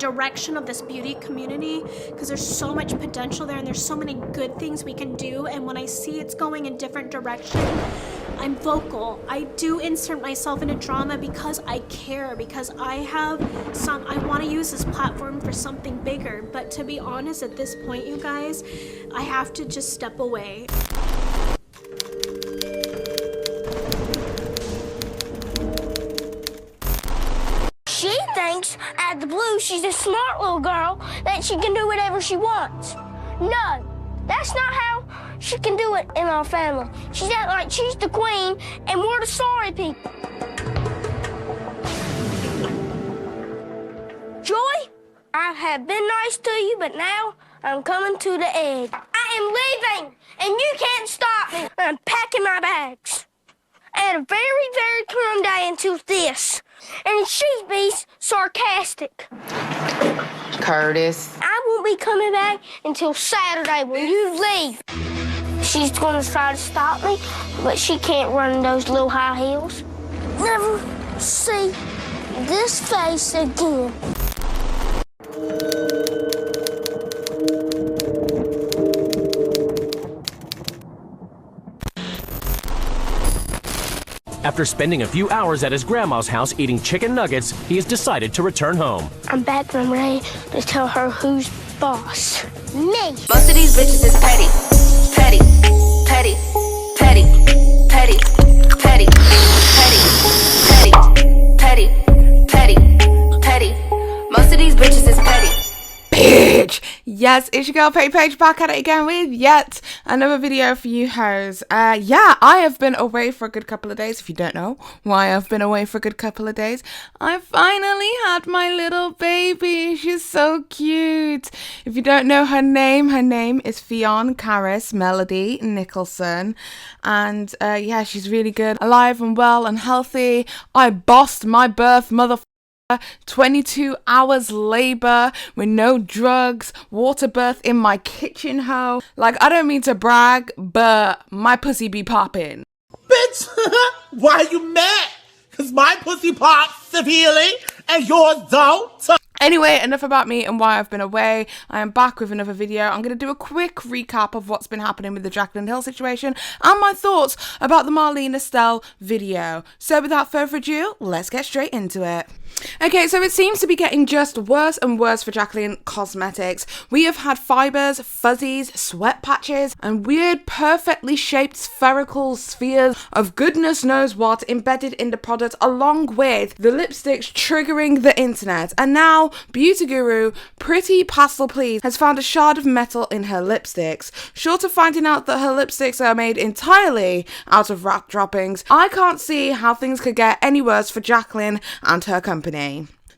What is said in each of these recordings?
direction of this beauty community, because there's so much potential there and there's so many good things we can do. And when I see it's going in different direction, I'm vocal. I do insert myself into drama because I care, because I want to use this platform for something bigger. But to be honest, at this point, you guys, I have to just step away. She thinks out of the blue she's a smart little girl, that she can do whatever she wants. No, that's not how she can do it in our family. She's acting like she's the queen and we're the sorry people. Joy, I have been nice to you, but now I'm coming to the edge. I am leaving, and you can't stop me. I'm packing my bags. I had a very, very calm day until this. And she's being sarcastic. Curtis. I won't be coming back until Saturday when you leave. She's gonna try to stop me, but she can't run in those little high heels. Never see this face again. After spending a few hours at his grandma's house eating chicken nuggets, he has decided to return home. I'm back and I'm ready to tell her who's boss. Me. Most of these bitches is petty. Petty. Petty. Petty. Petty. Petty. Petty. Petty. Petty. Petty. Petty. Most of these bitches is petty. Bitch! Yes, it's your girl Paige back at it again with yet another video for you hoes. Yeah, I have been away for a good couple of days. If you don't know why I've been away for a good couple of days, I finally had my little baby. She's so cute. If you don't know her name is Fionn Caris Melody Nicholson. And yeah, she's really good. Alive and well and healthy. I bossed my birth, motherfucker. 22 hours labor with no drugs, water birth in my kitchen hoe. Like, I don't mean to brag, but my pussy be popping. Bitch, why you mad? Cause my pussy pops severely and yours don't. Anyway, enough about me and why I've been away. I am back with another video. I'm going to do a quick recap of what's been happening with the Jaclyn Hill situation and my thoughts about the Marlena Stell video. So without further ado, let's get straight into it. Okay, so it seems to be getting just worse and worse for Jacqueline Cosmetics. We have had fibres, fuzzies, sweat patches, and weird perfectly shaped spherical spheres of goodness knows what embedded in the product, along with the lipsticks triggering the internet. And now, beauty guru Pretty Pastel Please has found a shard of metal in her lipsticks. Short of finding out that her lipsticks are made entirely out of rat droppings, I can't see how things could get any worse for Jaclyn and her company.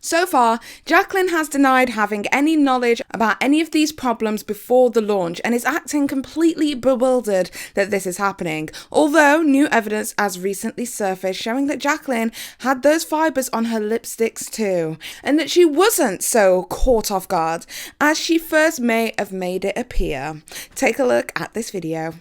So far, Jaclyn has denied having any knowledge about any of these problems before the launch and is acting completely bewildered that this is happening, although new evidence has recently surfaced showing that Jaclyn had those fibres on her lipsticks too, and that she wasn't so caught off guard as she first may have made it appear. Take a look at this video.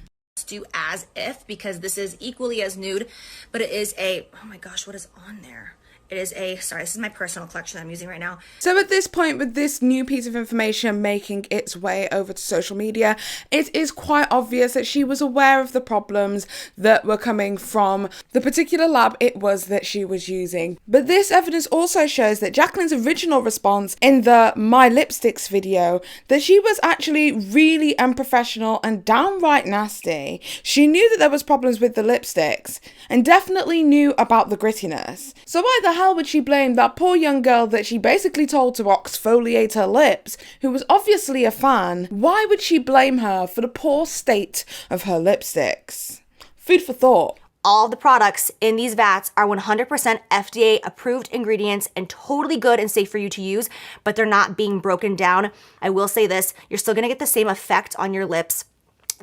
Do as if, because this is equally as nude, but it is a, oh my gosh, what is on there? It is a, sorry, this is my personal collection that I'm using right now. So at this point, with this new piece of information making its way over to social media, it is quite obvious that she was aware of the problems that were coming from the particular lab it was that she was using. But this evidence also shows that Jacqueline's original response in the My Lipsticks video, that she was actually really unprofessional and downright nasty. She knew that there was problems with the lipsticks and definitely knew about the grittiness. So why the hell would she blame that poor young girl that she basically told to exfoliate her lips, who was obviously a fan? Why would she blame her for the poor state of her lipsticks? Food for thought. All the products in these vats are 100% FDA approved ingredients and totally good and safe for you to use, but they're not being broken down. I will say this, you're still gonna get the same effect on your lips.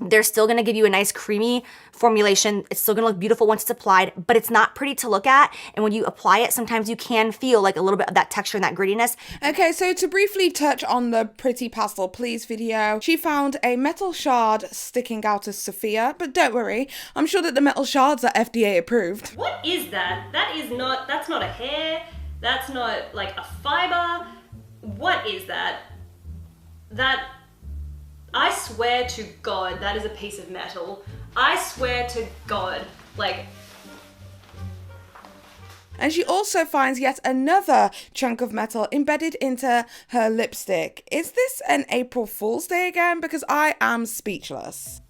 They're still gonna give you a nice creamy formulation. It's still gonna look beautiful once it's applied, but it's not pretty to look at. And when you apply it, sometimes you can feel like a little bit of that texture and that grittiness. Okay, so to briefly touch on the Pretty Pastel Please video, she found a metal shard sticking out of Sophia, but don't worry, I'm sure that the metal shards are FDA approved. What is that? That's not a hair, that's not like a fiber. What is that? I swear to God, that is a piece of metal. I swear to God, like... And she also finds yet another chunk of metal embedded into her lipstick. Is this an April Fool's Day again? Because I am speechless.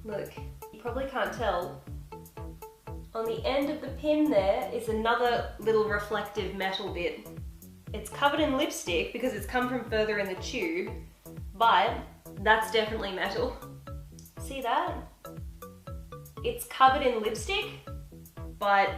Look, you probably can't tell. On the end of the pin there is another little reflective metal bit. It's covered in lipstick because it's come from further in the tube, but that's definitely metal. See that? It's covered in lipstick, but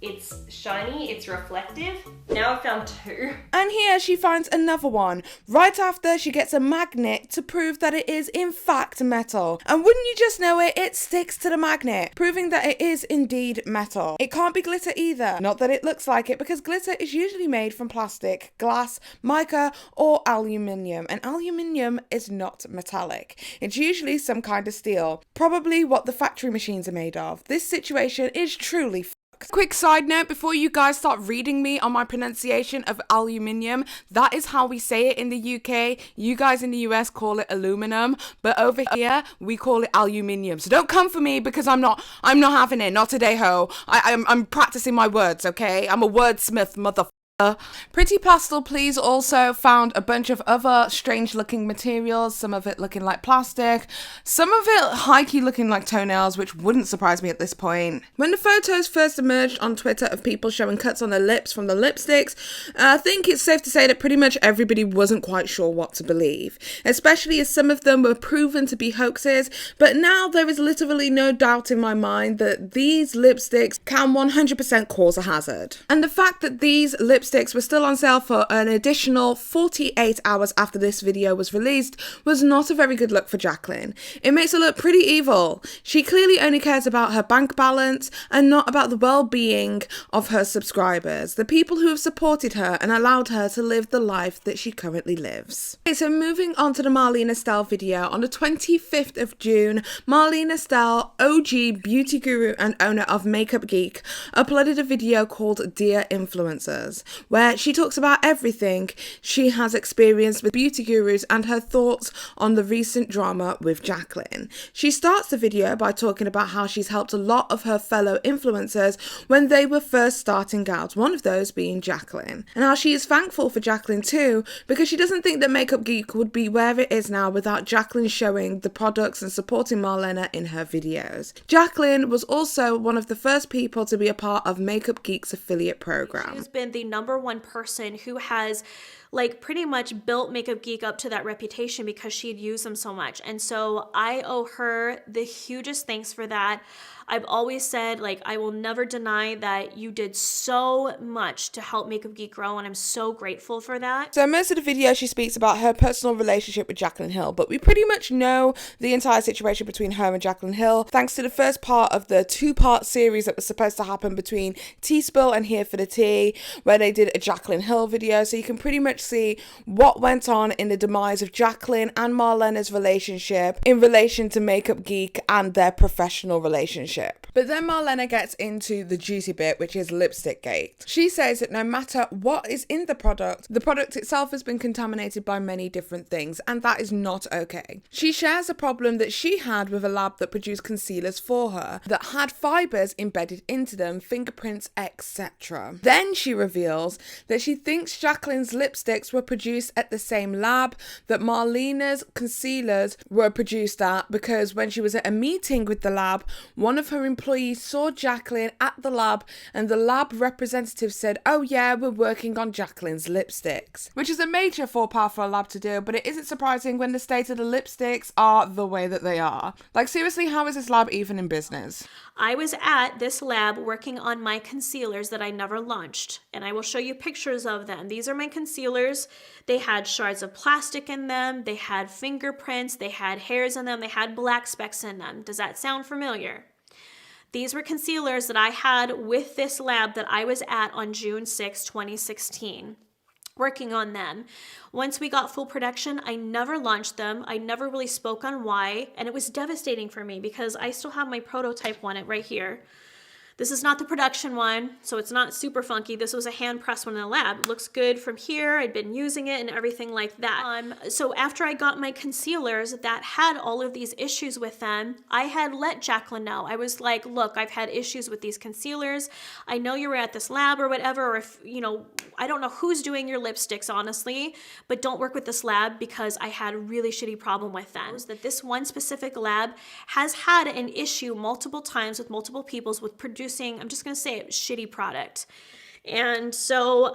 it's shiny, it's reflective. Now I've found two. And here she finds another one, right after she gets a magnet to prove that it is in fact metal. And wouldn't you just know it, it sticks to the magnet, proving that it is indeed metal. It can't be glitter either, not that it looks like it, because glitter is usually made from plastic, glass, mica, or aluminium, and aluminium is not metallic. It's usually some kind of steel, probably what the factory machines are made of. This situation is truly Quick side note before you guys start reading me on my pronunciation of aluminium, that is how we say it in the UK. You guys in the US call it aluminum, but over here we call it aluminium. So don't come for me because I'm not having it. Not today, ho. I'm practicing my words, okay? I'm a wordsmith, motherfucker. Pretty Pastel Please also found a bunch of other strange looking materials, some of it looking like plastic, some of it hikey looking like toenails, which wouldn't surprise me at this point. When the photos first emerged on Twitter of people showing cuts on their lips from the lipsticks, I think it's safe to say that pretty much everybody wasn't quite sure what to believe, especially as some of them were proven to be hoaxes, but now there is literally no doubt in my mind that these lipsticks can 100% cause a hazard. And the fact that these lipsticks were still on sale for an additional 48 hours after this video was released was not a very good look for Jaclyn. It makes her look pretty evil. She clearly only cares about her bank balance and not about the well-being of her subscribers, the people who have supported her and allowed her to live the life that she currently lives. Okay, so moving on to the Marlena Stell video, on the 25th of June, Marlena Stell, OG beauty guru and owner of Makeup Geek, uploaded a video called Dear Influencers, where she talks about everything she has experienced with beauty gurus and her thoughts on the recent drama with Jaclyn. She starts the video by talking about how she's helped a lot of her fellow influencers when they were first starting out, one of those being Jaclyn, and how she is thankful for Jaclyn too, because she doesn't think that Makeup Geek would be where it is now without Jaclyn showing the products and supporting Marlena in her videos. Jaclyn was also one of the first people to be a part of Makeup Geek's affiliate program. She's been the number one person who has like pretty much built Makeup Geek up to that reputation because she'd used them so much. And so I owe her the hugest thanks for that. I've always said, like, I will never deny that you did so much to help Makeup Geek grow, and I'm so grateful for that. So most of the video she speaks about her personal relationship with Jaclyn Hill, but we pretty much know the entire situation between her and Jaclyn Hill thanks to the first part of the two-part series that was supposed to happen between Tea Spill and Here for the Tea, where they did a Jaclyn Hill video, so you can pretty much see what went on in the demise of Jaclyn and Marlena's relationship in relation to Makeup Geek and their professional relationship. But then Marlena gets into the juicy bit, which is lipstick gate. She says that no matter what is in the product itself has been contaminated by many different things, and that is not okay. She shares a problem that she had with a lab that produced concealers for her that had fibres embedded into them, fingerprints, etc. Then she reveals that she thinks Jaclyn's lipsticks were produced at the same lab that Marlena's concealers were produced at, because when she was at a meeting with the lab, one of her employees saw Jaclyn at the lab and the lab representative said, "Oh yeah, we're working on Jaclyn's lipsticks," which is a major faux pas for a lab to do, but it isn't surprising when the state of the lipsticks are the way that they are. Like, seriously, how is this lab even in business? I was at this lab working on my concealers that I never launched, and I will show you pictures of them. These are my concealers. They had shards of plastic in them, they had fingerprints, they had hairs in them, they had black specks in them. Does that sound familiar? These were concealers that I had with this lab that I was at on June 6, 2016, working on them. Once we got full production, I never launched them. I never really spoke on why, and it was devastating for me because I still have my prototype one right here. This is not the production one, so it's not super funky. This was a hand pressed one in the lab. It looks good from here. I'd been using it and everything like that. So after I got my concealers that had all of these issues with them, I had let Jaclyn know. I was like, look, I've had issues with these concealers. I know you were at this lab or whatever, or if, you know, I don't know who's doing your lipsticks, honestly, but don't work with this lab because I had a really shitty problem with them. That this one specific lab has had an issue multiple times with multiple peoples with producing, I'm just going to say it, shitty product. And so,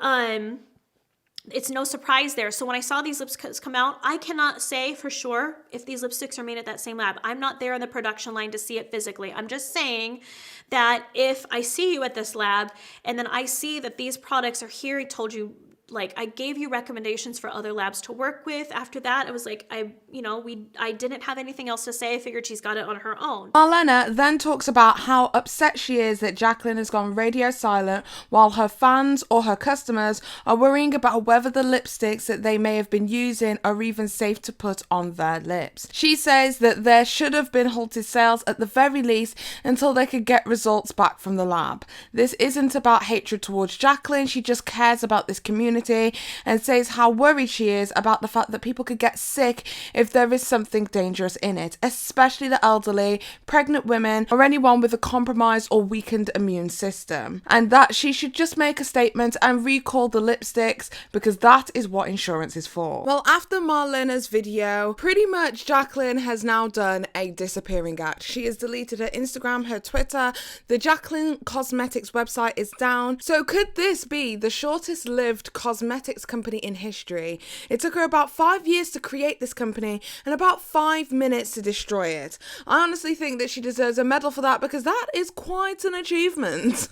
it's no surprise there. So when I saw these lipsticks come out, I cannot say for sure if these lipsticks are made at that same lab. I'm not there on the production line to see it physically. I'm just saying that if I see you at this lab and then I see that these products are here, I told you, like, I gave you recommendations for other labs to work with. After that, I was like, I didn't have anything else to say. I figured she's got it on her own. Marlena then talks about how upset she is that Jaclyn has gone radio silent while her fans or her customers are worrying about whether the lipsticks that they may have been using are even safe to put on their lips. She says that there should have been halted sales at the very least until they could get results back from the lab. This isn't about hatred towards Jaclyn. She just cares about this community and says how worried she is about the fact that people could get sick if there is something dangerous in it, especially the elderly, pregnant women, or anyone with a compromised or weakened immune system, and that she should just make a statement and recall the lipsticks because that is what insurance is for. Well, after Marlena's video, pretty much Jaclyn has now done a disappearing act. She has deleted her Instagram, her Twitter, the Jaclyn Cosmetics website is down. So could this be the shortest lived cosmetics company in history? It took her about 5 years to create this company and about 5 minutes to destroy it. I honestly think that she deserves a medal for that because that is quite an achievement.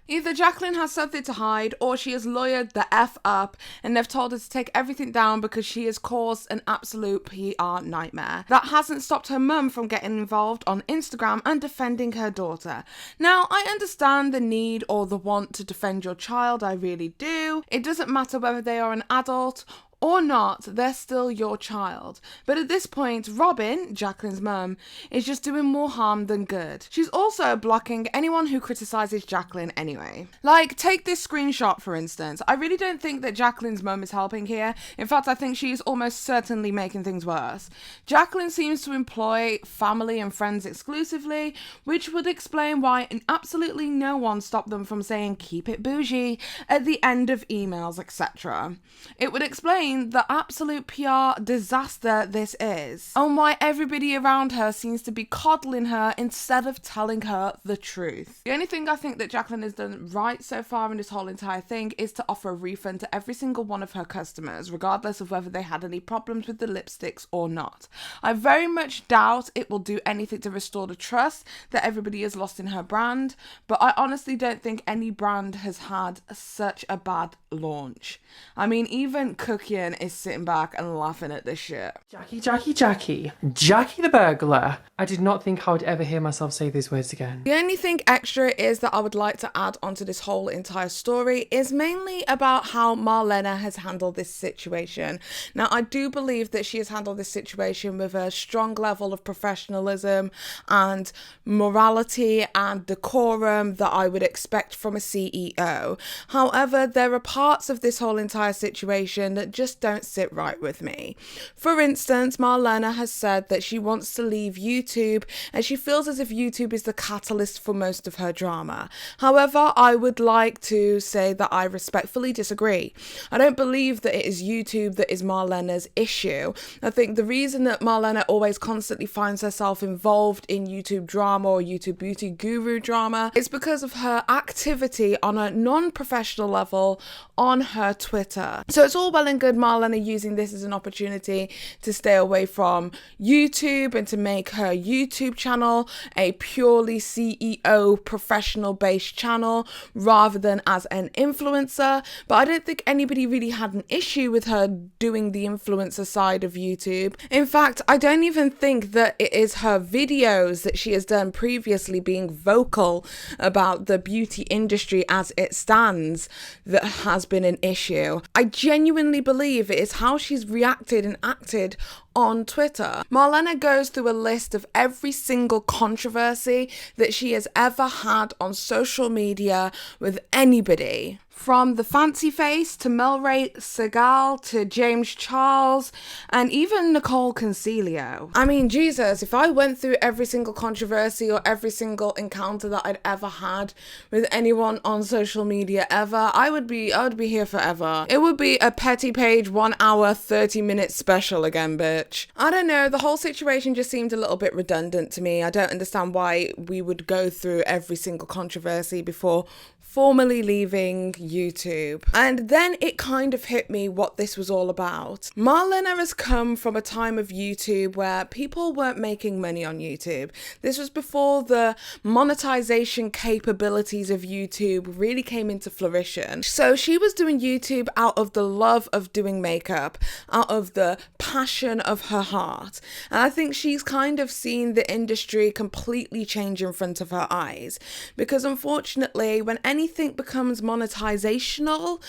Either Jaclyn has something to hide or she has lawyered the F up and they've told her to take everything down because she has caused an absolute PR nightmare. That hasn't stopped her mum from getting involved on Instagram and defending her daughter. Now, I understand the need or the want to defend your child, I really do. It doesn't matter whether they are an adult or not, they're still your child. But at this point, Robin, Jacqueline's mum, is just doing more harm than good. She's also blocking anyone who criticizes Jaclyn anyway. Like, take this screenshot for instance. I really don't think that Jacqueline's mum is helping here. In fact, I think she's almost certainly making things worse. Jaclyn seems to employ family and friends exclusively, which would explain why absolutely no one stopped them from saying keep it bougie at the end of emails, etc. It would explain the absolute PR disaster this is, and why everybody around her seems to be coddling her instead of telling her the truth. The only thing I think that Jaclyn has done right so far in this whole entire thing is to offer a refund to every single one of her customers, regardless of whether they had any problems with the lipsticks or not. I very much doubt it will do anything to restore the trust that everybody has lost in her brand, but I honestly don't think any brand has had such a bad launch. I mean, even Cookie is sitting back and laughing at this shit. Jackie the burglar. I did not think I would ever hear myself say these words again. The only thing extra is that I would like to add onto this whole entire story is mainly about how Marlena has handled this situation. Now, I do believe that she has handled this situation with a strong level of professionalism and morality and decorum that I would expect from a CEO. However, there are parts of this whole entire situation that just don't sit right with me. For instance, Marlena has said that she wants to leave YouTube and she feels as if YouTube is the catalyst for most of her drama. However, I would like to say that I respectfully disagree. I don't believe that it is YouTube that is Marlena's issue. I think the reason that Marlena always constantly finds herself involved in YouTube drama or YouTube beauty guru drama is because of her activity on a non-professional level on her Twitter. So it's all well and good Marlena using this as an opportunity to stay away from YouTube and to make her YouTube channel a purely CEO professional based channel rather than as an influencer, but I don't think anybody really had an issue with her doing the influencer side of YouTube. In fact, I don't even think that it is her videos that she has done previously being vocal about the beauty industry as it stands that has been an issue. I genuinely believe it is how she's reacted and acted on Twitter. Marlena goes through a list of every single controversy that she has ever had on social media with anybody. From the fancy face to Marlena Stell to James Charles and even Nicole Concilio. I mean, Jesus, if I went through every single controversy or every single encounter that I'd ever had with anyone on social media ever, I would be here forever. It would be a petty Paige 1 hour 30-minute special again, bitch. I don't know, the whole situation just seemed a little bit redundant to me. I don't understand why we would go through every single controversy before formally leaving YouTube. And then it kind of hit me what this was all about. Marlena has come from a time of YouTube where people weren't making money on YouTube. This was before the monetization capabilities of YouTube really came into fruition. So she was doing YouTube out of the love of doing makeup, out of the passion of her heart. And I think she's kind of seen the industry completely change in front of her eyes. Because unfortunately, when anything becomes monetizational,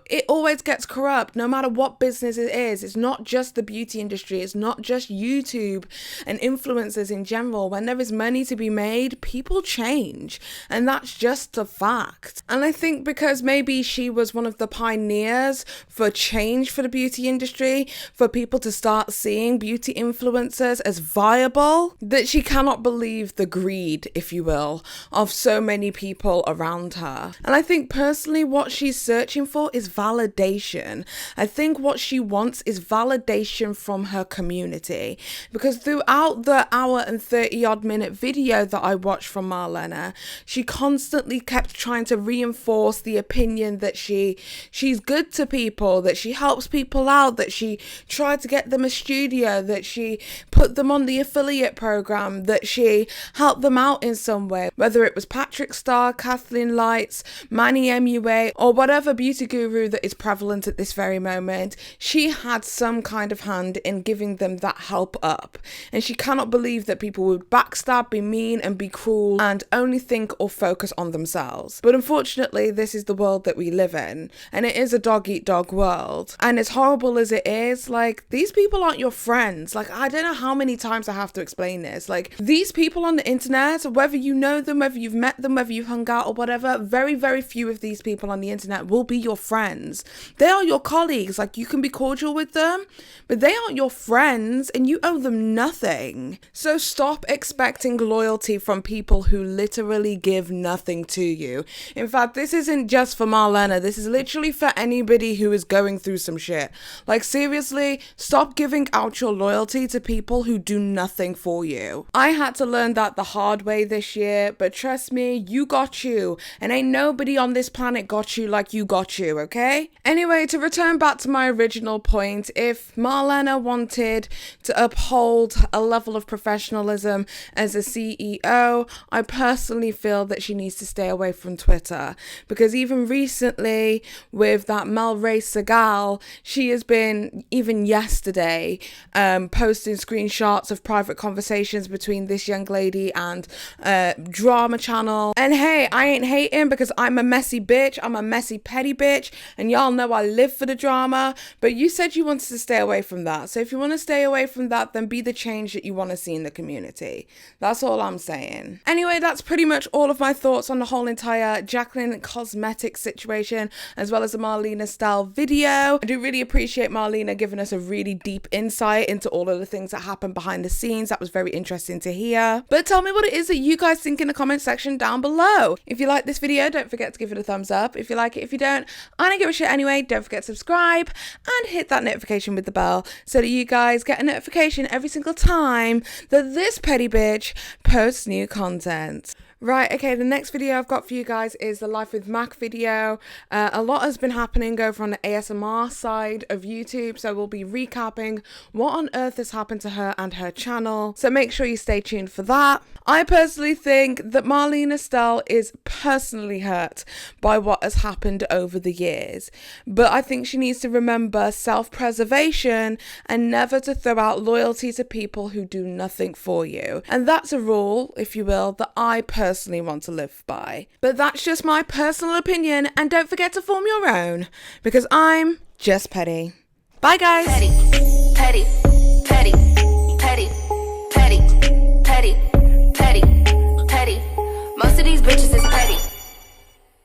it always gets corrupt, no matter what business it is. It's not just the beauty industry, it's not just YouTube and influencers in general. When there is money to be made, people change, and that's just a fact. And I think because maybe she was one of the pioneers for change for the beauty industry, for people to start seeing beauty influencers as viable, that she cannot believe the greed, if you will, of so many people around her. And I think personally what she's searching for is validation. I think what she wants is validation from her community, because throughout the hour and 30 odd minute video that I watched from Marlena, she constantly kept trying to reinforce the opinion that she's good to people, that she helps people out, that she tried to get them a studio, that she put them on the affiliate program, that she helped them out in some way, whether it was Patrick Starr, Kathleen Lights, Manny MUA, or whatever beauty guru that is prevalent at this very moment. She had some kind of hand in giving them that help up, and she cannot believe that people would backstab, be mean and be cruel and only think or focus on themselves. But unfortunately, this is the world that we live in, and it is a dog eat dog world. And as horrible as it is, like, these people aren't your friends. Like, I don't know how many times I have to explain this. Like, these people on the internet, whether you know them, whether you've met them, whether you've hung out or whatever, very few of these people on the internet will be your friends. They are your colleagues. Like, you can be cordial with them, but they aren't your friends and you owe them nothing. So stop expecting loyalty from people who literally give nothing to you. In fact, this isn't just for Marlena. This is literally for anybody who is going through some shit. Like, seriously, stop giving out your loyalty to people who do nothing for you. I had to learn that the hard way this year, but trust me, you got you, and ain't nobody on this planet got you like you got you, okay? Anyway, to return back to my original point, if Marlena wanted to uphold a level of professionalism as a CEO, I personally feel that she needs to stay away from Twitter, because even recently with that Marlena Stell, she has been, even yesterday, posting screenshots of private conversations between this young lady and Drama Channel. And hey, I ain't hating, because I'm a messy bitch, I'm a messy petty bitch, and y'all know I live for the drama, but you said you wanted to stay away from that. So if you want to stay away from that, then be the change that you want to see in the community. That's all I'm saying. Anyway, that's pretty much all of my thoughts on the whole entire Jaclyn Cosmetics situation, as well as the Marlena Stell video. I do really appreciate Marlena giving us a really deep insight into all of the things that happened behind the scenes. That was very interesting to hear. But tell me what it is that you guys think in the comment section down below. If you like this video, don't forget to give it a thumbs up. If you like it, if you don't, I don't give a shit anyway. Don't forget to subscribe and hit that notification with the bell so that you guys get a notification every single time that this petty bitch posts new content. Right, okay, the next video I've got for you guys is the Life with Mac video. A lot has been happening over on the ASMR side of YouTube, so we'll be recapping what on earth has happened to her and her channel, so make sure you stay tuned for that. I personally think that Marlena Stell is personally hurt by what has happened over the years, but I think she needs to remember self-preservation and never to throw out loyalty to people who do nothing for you. And that's a rule, if you will, that I personally want to live by. But that's just my personal opinion, and don't forget to form your own, because I'm just petty. Bye guys. Petty, petty, petty. these bitches is